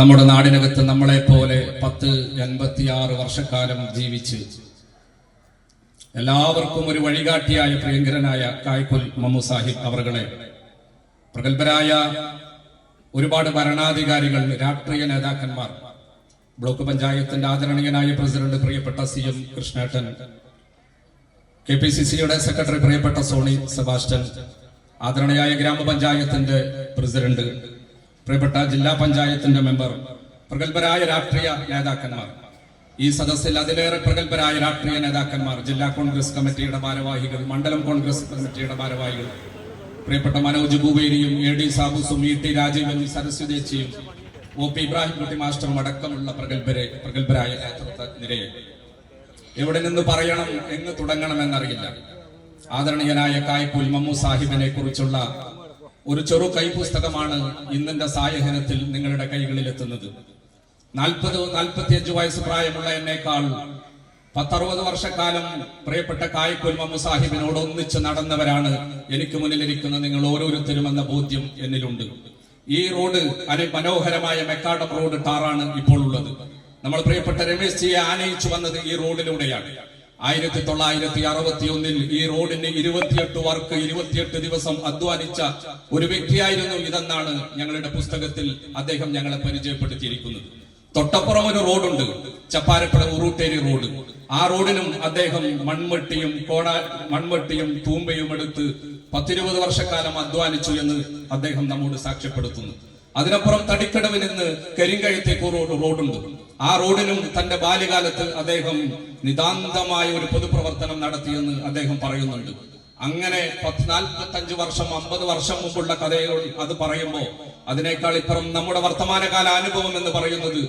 നമ്മുടെ നാടിനകത്ത് നമ്മളെ പോലെ 86 വർഷക്കാലം ജീവിച്ച് എല്ലാവർക്കും ഒരു വഴികാട്ടിയായ പ്രിയങ്കരനായ കായ്ക്കുൽ മമ്മു സാഹിബ് അവരുടെ പ്രഗത്ഭരായ ഒരുപാട് ഭരണാധികാരികൾ, രാഷ്ട്രീയ നേതാക്കന്മാർ, ബ്ലോക്ക് പഞ്ചായത്തിന്റെ ആദരണീയനായ പ്രസിഡന്റ് പ്രിയപ്പെട്ട CM കൃഷ്ണേട്ടൻ, KPCCയുടെ സെക്രട്ടറി പ്രിയപ്പെട്ട സോണി സെബാസ്റ്റ്യൻ, ആദരണീയായ ഗ്രാമപഞ്ചായത്തിന്റെ പ്രസിഡന്റ്, പ്രിയപ്പെട്ട ജില്ലാ പഞ്ചായത്തിന്റെ മെമ്പർ, പ്രഗത്ഭരായ രാഷ്ട്രീയ നേതാക്കന്മാർ, ഈ സദസ്സിൽ അതിലേറെ പ്രഗത്ഭരായ രാഷ്ട്രീയ നേതാക്കന്മാർ, ജില്ലാ കോൺഗ്രസ് കമ്മിറ്റിയുടെ ഭാരവാഹികൾ, മണ്ഡലം കോൺഗ്രസ് കമ്മിറ്റിയുടെ ഭാരവാഹികൾ, പ്രിയപ്പെട്ട Manoj ഭൂവേരിയും AD സാബുസും ET രാജീവനും സരസ്വതിയും OP Ibrahim Kutty മാസ്റ്ററും അടക്കമുള്ള പ്രഗത്ഭരായ നേതൃത്വ നിരയെ എവിടെ നിന്ന് പറയണം, എന്ന് തുടങ്ങണമെന്നറിയില്ല. ആദരണീയനായ കായ്ക്കുൽ മമ്മു സാഹിബിനെ കുറിച്ചുള്ള ഒരു ചെറു കൈപുസ്തകമാണ് ഇന്നിന്റെ സായഹനത്തിൽ നിങ്ങളുടെ കൈകളിൽ എത്തുന്നത്. 40-45 വയസ്സ് പ്രായമുള്ള എന്നേക്കാൾ 10-60 വർഷക്കാലം പ്രിയപ്പെട്ട കായ്ക്കുൽ മമ്മു സാഹിബിനോട് ഒന്നിച്ച് നടന്നവരാണ് എനിക്ക് മുന്നിലിരിക്കുന്ന നിങ്ങൾ ഓരോരുത്തരും എന്ന ബോധ്യം എന്നിലുണ്ട്. ഈ റോഡ് മനോഹരമായ മെക്കാഡം റോഡ് ടാറാണ് ഇപ്പോൾ ഉള്ളത്. നമ്മൾ പ്രിയപ്പെട്ട രമേശ് ജിയെ ആനയിച്ചു വന്നത് ഈ റോഡിലൂടെയാണ്. 1961 ഈ റോഡിന് 28 വർക്ക് 28 ദിവസം അധ്വാനിച്ച ഒരു വ്യക്തിയായിരുന്നു ഇതെന്നാണ് ഞങ്ങളുടെ പുസ്തകത്തിൽ അദ്ദേഹം ഞങ്ങളെ പരിചയപ്പെടുത്തിയിരിക്കുന്നത്. തൊട്ടപ്പുറം ഒരു റോഡുണ്ട്, ചപ്പാരപ്പുഴ ഉറൂട്ടേരി റോഡ്. ആ റോഡിനും അദ്ദേഹം മൺവെട്ടിയും തൂമ്പയും എടുത്ത് 10-20 വർഷക്കാലം അധ്വാനിച്ചു എന്ന് അദ്ദേഹം നമ്മോട് സാക്ഷ്യപ്പെടുത്തുന്നു. അതിനപ്പുറം തടിക്കടവിൽ നിന്ന് കരിങ്കഴുത്തേക്ക് റോഡുണ്ട്. ആ റോഡിനും തന്റെ ബാല്യകാലത്ത് അദ്ദേഹം നിതാന്തമായ ഒരു പൊതുപ്രവർത്തനം നടത്തിയെന്ന് അദ്ദേഹം പറയുന്നുണ്ട്. അങ്ങനെ 45 വർഷം 50 വർഷം മുമ്പുള്ള കഥകൾ അത് പറയുമ്പോൾ അതിനേക്കാൾ ഇപ്പുറം നമ്മുടെ വർത്തമാനകാല അനുഭവം എന്ന് പറയുന്നത്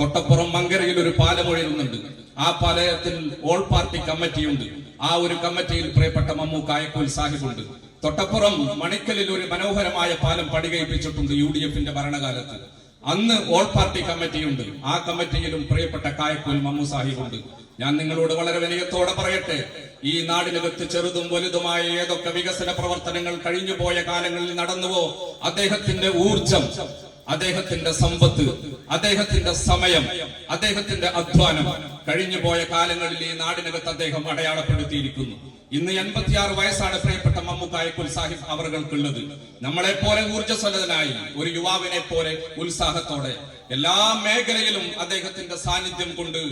തൊട്ടപ്പുറം മങ്കരയിൽ ഒരു പാലം ഒഴുകുന്നുണ്ട്. ആ പാലയത്തിൽ ഓൾ പാർട്ടി കമ്മിറ്റിയുണ്ട്. ആ ഒരു കമ്മിറ്റിയിൽ പ്രിയപ്പെട്ട മമ്മു കായ്ക്കുൽ സാഹിബുണ്ട്. തൊട്ടപ്പുറം മണിക്കലിൽ ഒരു മനോഹരമായ പാലം പണികഴിപ്പിച്ചിട്ടുണ്ട് UDFന്റെ ഭരണകാലത്ത്. അന്ന് ഓൾ പാർട്ടി കമ്മിറ്റിയുണ്ട്. ആ കമ്മിറ്റിയിലും പ്രിയപ്പെട്ട കായ്ക്കുൽ മമ്മു സാഹിബുണ്ട്. ഞാൻ നിങ്ങളോട് വളരെ വിനയത്തോടെ പറയട്ടെ, ഈ നാടിനകത്ത് ചെറുതും വലുതുമായ ഏതൊക്കെ വികസന പ്രവർത്തനങ്ങൾ കഴിഞ്ഞുപോയ കാലങ്ങളിൽ നടന്നുവോ, അദ്ദേഹത്തിന്റെ ഊർജം, അദ്ദേഹത്തിന്റെ സമ്പത്ത്, അദ്ദേഹത്തിന്റെ സമയം, അദ്ദേഹത്തിന്റെ അധ്വാനം കഴിഞ്ഞുപോയ കാലങ്ങളിൽ ഈ നാടിനകത്ത് അദ്ദേഹം അടയാളപ്പെടുത്തിയിരിക്കുന്നു. ഇന്ന് 86 വയസ്സാണ് പ്രിയപ്പെട്ട മമ്മു കായ്ക്കുൽ സാഹിബ് അവർക്കുള്ളത്. നമ്മളെ പോലെ ഊർജ്ജസ്വലനായി ഒരു യുവാവിനെ പോലെ ഉത്സാഹത്തോടെ എല്ലാ മേഖലയിലും അദ്ദേഹത്തിന്റെ സാന്നിധ്യം കൊണ്ട്,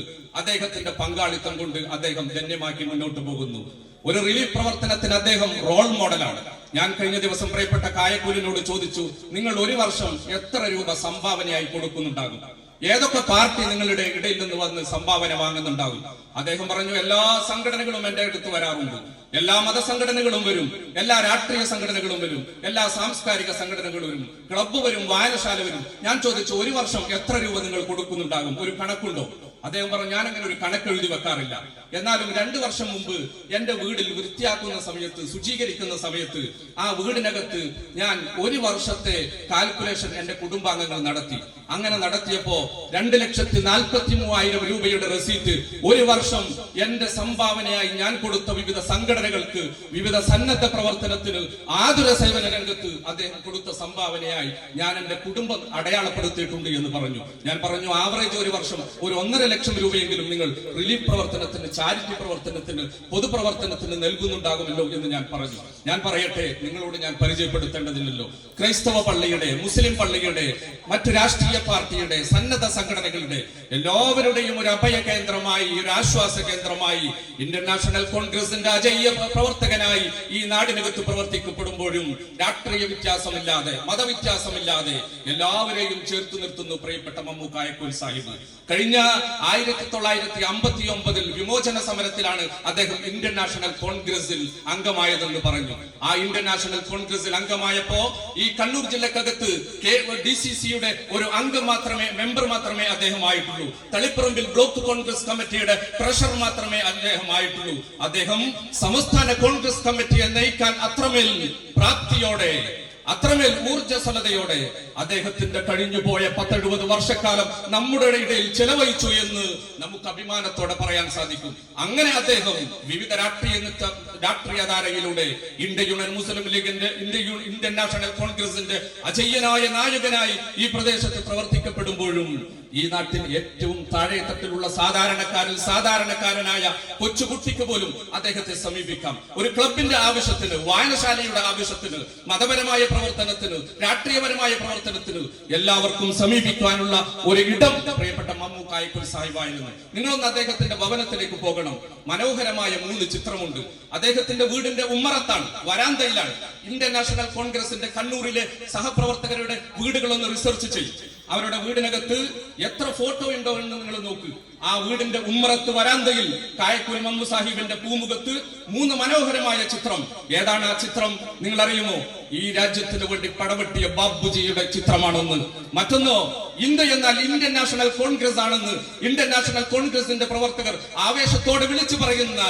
അദ്ദേഹത്തിന്റെ പങ്കാളിത്തം കൊണ്ട് അദ്ദേഹം ധന്യമാക്കി മുന്നോട്ട് പോകുന്നു. ഒരു റിലീഫ് പ്രവർത്തനത്തിന് അദ്ദേഹം റോൾ മോഡലാണ്. ഞാൻ കഴിഞ്ഞ ദിവസം പ്രിയപ്പെട്ട കായ്ക്കുലിനോട് ചോദിച്ചു, നിങ്ങൾ ഒരു വർഷം എത്ര രൂപ സംഭാവനയായി കൊടുക്കുന്നുണ്ടാകും? ഏതൊക്കെ പാർട്ടി നിങ്ങളുടെ ഇടയിൽ നിന്ന് വന്ന് സംഭാവന വാങ്ങുന്നുണ്ടാകും? അദ്ദേഹം പറഞ്ഞു, എല്ലാ സംഘടനകളും എന്റെ അടുത്ത് വരാറുണ്ട്, എല്ലാ മതസംഘടനകളും വരും, എല്ലാ രാഷ്ട്രീയ സംഘടനകളും വരും, എല്ലാ സാംസ്കാരിക സംഘടനകളും വരും, ക്ലബ്ബ് വരും, വായനശാല വരും. ഞാൻ ചോദിച്ചു, ഒരു വർഷം എത്ര രൂപ നിങ്ങൾ കൊടുക്കുന്നുണ്ടാകും? ഒരു കണക്കുണ്ടോ? അദ്ദേഹം പറഞ്ഞു, ഞാൻ അങ്ങനെ ഒരു കണക്ക് എഴുതി വെക്കാറില്ല. എന്നാലും 2 വർഷം മുമ്പ് എന്റെ വീടിൽ വൃത്തിയാക്കുന്ന സമയത്ത്, ശുചീകരിക്കുന്ന സമയത്ത് ആ വീടിനകത്ത് ഞാൻ ഒരു വർഷത്തെ കാൽക്കുലേഷൻ എന്റെ കുടുംബാംഗങ്ങൾ നടത്തി. അങ്ങനെ നടത്തിയപ്പോ 2,43,000 രൂപയുടെ റെസീറ്റ് ഒരു വർഷം എന്റെ സംഭാവനയായി ഞാൻ കൊടുത്ത വിവിധ സംഘടനകൾക്ക്, വിവിധ സന്നദ്ധ പ്രവർത്തനത്തിന്, ആതുര സേവന രംഗത്ത് അദ്ദേഹം കൊടുത്ത സംഭാവനയായി ഞാൻ എന്റെ കുടുംബം അടയാളപ്പെടുത്തിയിട്ടുണ്ട് എന്ന് പറഞ്ഞു. ഞാൻ പറഞ്ഞു, ആവറേജ് ഒരു വർഷം ഒരു 1.5 ലക്ഷം രൂപയെങ്കിലും നിങ്ങൾ റിലീഫ് പ്രവർത്തനത്തിന്, ചാരിറ്റി പ്രവർത്തനത്തിന്, പൊതുപ്രവർത്തനത്തിന് നൽകുന്നുണ്ടാകുമല്ലോ എന്ന് ഞാൻ പറഞ്ഞു. ഞാൻ പറയട്ടെ, നിങ്ങളോട് ഞാൻ പരിചയപ്പെടുത്തേണ്ടതില്ലല്ലോ, ക്രൈസ്തവ പള്ളിയുടെ, മുസ്ലിം പള്ളിയുടെ, മറ്റു രാഷ്ട്രീയ പാർട്ടിയുടെ, സന്നദ്ധ സംഘടനകളുടെ എല്ലാവരുടെയും ഒരു അഭയ കേന്ദ്രമായി, ഒരു ആശ്വാസ കേന്ദ്രമായി, ഇന്ത്യൻ നാഷണൽ കോൺഗ്രസിന്റെ അജയ്യ പ്രവർത്തകനായി ഈ നാടിനകത്ത് പ്രവർത്തിക്കപ്പെടുമ്പോഴും രാഷ്ട്രീയ വ്യത്യാസമില്ലാതെ, മതവ്യത്യാസമില്ലാതെ എല്ലാവരെയും ചേർത്ത് നിർത്തുന്നു പ്രിയപ്പെട്ട മമ്മു കായ്ക്കുൽ സാഹിബ്. കഴിഞ്ഞ 1959 വിമോചന സമരത്തിലാണ് അദ്ദേഹം ഇന്ത്യൻ നാഷണൽ കോൺഗ്രസിൽ അംഗമായതെന്ന് പറഞ്ഞു. ആ ഇന്ത്യൻ നാഷണൽ കോൺഗ്രസിൽ അംഗമായപ്പോ ഈ കണ്ണൂർ ജില്ലക്കകത്ത് DCCയുടെ ഒരു മെമ്പർ മാത്രമേ അദ്ദേഹം ആയിട്ടുള്ളൂ. തളിപ്പറമ്പിൽ ബ്ലോക്ക് കോൺഗ്രസ് കമ്മിറ്റിയുടെ ട്രഷറർ മാത്രമേ അദ്ദേഹം ആയിട്ടുള്ളൂ. അദ്ദേഹം സംസ്ഥാന കോൺഗ്രസ് കമ്മിറ്റിയെ നയിക്കാൻ അത്രമേൽ പ്രാപ്തിയോടെ, അത്രമേൽ ഊർജ്ജസ്വലതയോടെ അദ്ദേഹത്തിന്റെ കഴിഞ്ഞുപോയ 10-70 വർഷക്കാലം നമ്മുടെ ഇടയിൽ ചെലവഴിച്ചു എന്ന് നമുക്ക് അഭിമാനത്തോടെ പറയാൻ സാധിക്കും. അങ്ങനെ അദ്ദേഹം വിവിധ രാഷ്ട്രീയധാരയിലൂടെ ഇന്ത്യൻ യൂണിയൻ മുസ്ലിം ലീഗിന്റെ ഇന്ത്യൻ നാഷണൽ കോൺഗ്രസിന്റെ അജയ്യനായ നായകനായി ഈ പ്രദേശത്ത് പ്രവർത്തിക്കപ്പെടുമ്പോഴും ഈ നാട്ടിൽ ഏറ്റവും താഴെത്തട്ടിലുള്ള സാധാരണക്കാരനായ കൊച്ചുകുട്ടിക്ക് പോലും അദ്ദേഹത്തെ സമീപിക്കാം. ഒരു ക്ലബിന്റെ ആവശ്യത്തിന്, വായനശാലയുടെ ആവശ്യത്തിന്, മതപരമായ പ്രവർത്തനത്തിന്, രാഷ്ട്രീയപരമായ പ്രവർത്തനത്തിന് എല്ലാവർക്കും സമീപിക്കാനുള്ള ഒരു ഇടം പ്രിയപ്പെട്ട മമ്മൂക്കായക്കുൽ സാഹിബായിരുന്നു. നിങ്ങളൊന്ന് അദ്ദേഹത്തിന്റെ ഭവനത്തിലേക്ക് പോകണം. മനോഹരമായ 3 ചിത്രമുണ്ട്. അദ്ദേഹത്തിന്റെ വീടിന്റെ ഉമ്മറത്താണ്, വരാന്തയിലാണ്. ഇന്ത്യൻ നാഷണൽ കോൺഗ്രസിന്റെ കണ്ണൂരിലെ സഹപ്രവർത്തകരുടെ വീടുകളൊന്ന് റിസർച്ച് ചെയ്യും. അവരുടെ വീടിനകത്ത് എത്ര ഫോട്ടോ ഉണ്ടോ എന്ന് നിങ്ങൾ നോക്ക്. ആ വീടിന്റെ ഉമ്മറത്ത് വരാന്തയിൽ കായക്കുൽ മമ്മു സാഹിബിന്റെ പൂമുഖത്ത് 3 മനോഹരമായ ചിത്രം. ഏതാണ് ആ ചിത്രം നിങ്ങൾ അറിയുമോ? ഈ രാജ്യത്തിന് വേണ്ടി പടവെട്ടിയ ബാബുജിയുടെ ചിത്രമാണെന്ന്. മറ്റൊന്നോ, ഇന്ത്യ എന്നാൽ ഇന്ത്യൻ നാഷണൽ കോൺഗ്രസ് ആണെന്ന് ഇന്ത്യൻ നാഷണൽ കോൺഗ്രസിന്റെ പ്രവർത്തകർ ആവേശത്തോടെ വിളിച്ചു പറയുന്ന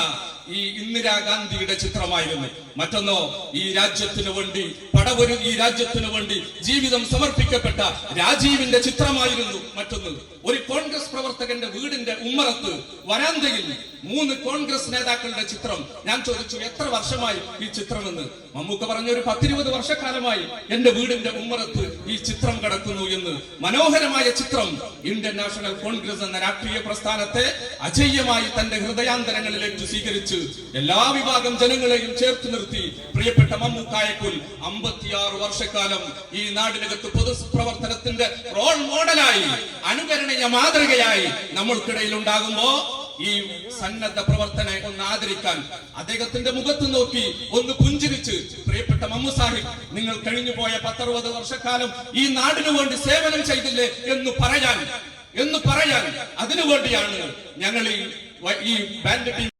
ഈ ഇന്ദിരാഗാന്ധിയുടെ ചിത്രമായിരുന്നു. മറ്റൊന്നോ, ഈ രാജ്യത്തിന് വേണ്ടി ഈ രാജ്യത്തിന് വേണ്ടി ജീവിതം സമർപ്പിക്കപ്പെട്ട രാജീവിന്റെ ചിത്രമായിരുന്നു. മറ്റൊന്ന്, ഒരു കോൺഗ്രസ് പ്രവർത്തകന്റെ വീടിന്റെ ഉമ്മറത്ത് വരാന്തയിൽ 3 കോൺഗ്രസ് നേതാക്കളുടെ ചിത്രം. ഞാൻ ചോദിച്ചു, എത്ര വർഷമായി ഈ ചിത്രമെന്ന്? മമ്മൂക്ക പറഞ്ഞ ഒരു 10-20 വർഷക്കാലമായി എന്റെ വീടിന്റെ ഉമ്മറത്ത് ഈ ചിത്രം കിടക്കുന്നു എന്ന്. മനോഹരമായ ചിത്രം. ഇന്ത്യൻ നാഷണൽ കോൺഗ്രസ് എന്ന രാഷ്ട്രീയ പ്രസ്ഥാനത്തെ അജയ്യമായി തന്റെ ഹൃദയാന്തരങ്ങളിലേക്ക് സ്വീകരിച്ച് എല്ലാ വിഭാഗം ജനങ്ങളെയും ചേർത്ത് നിർത്തി പ്രിയപ്പെട്ട മമ്മൂക്കായക്കുൽ 56 വർഷക്കാലം ഈ നാടിനകത്ത് പൊതുപ്രവർത്തനത്തിന്റെ റോൾ മോഡലായി, അനുകരണീയ മാതൃകയായി നമ്മൾക്കിടയിൽ ഉണ്ടാകുമ്പോ ഈ സന്നദ്ധ പ്രവർത്തനെ ഒന്ന് ആദരിക്കാൻ, അദ്ദേഹത്തിന്റെ മുഖത്ത് നോക്കി ഒന്ന് പുഞ്ചിരിച്ച്, പ്രിയപ്പെട്ട മമ്മു സാഹിബ്, നിങ്ങൾ കഴിഞ്ഞുപോയ 10-60 വർഷക്കാലം ഈ നാടിനു വേണ്ടി സേവനം ചെയ്തില്ലേ എന്ന് പറയാൻ അതിനുവേണ്ടിയാണ് ഞങ്ങൾ ഈ ബാൻഡ് ടീം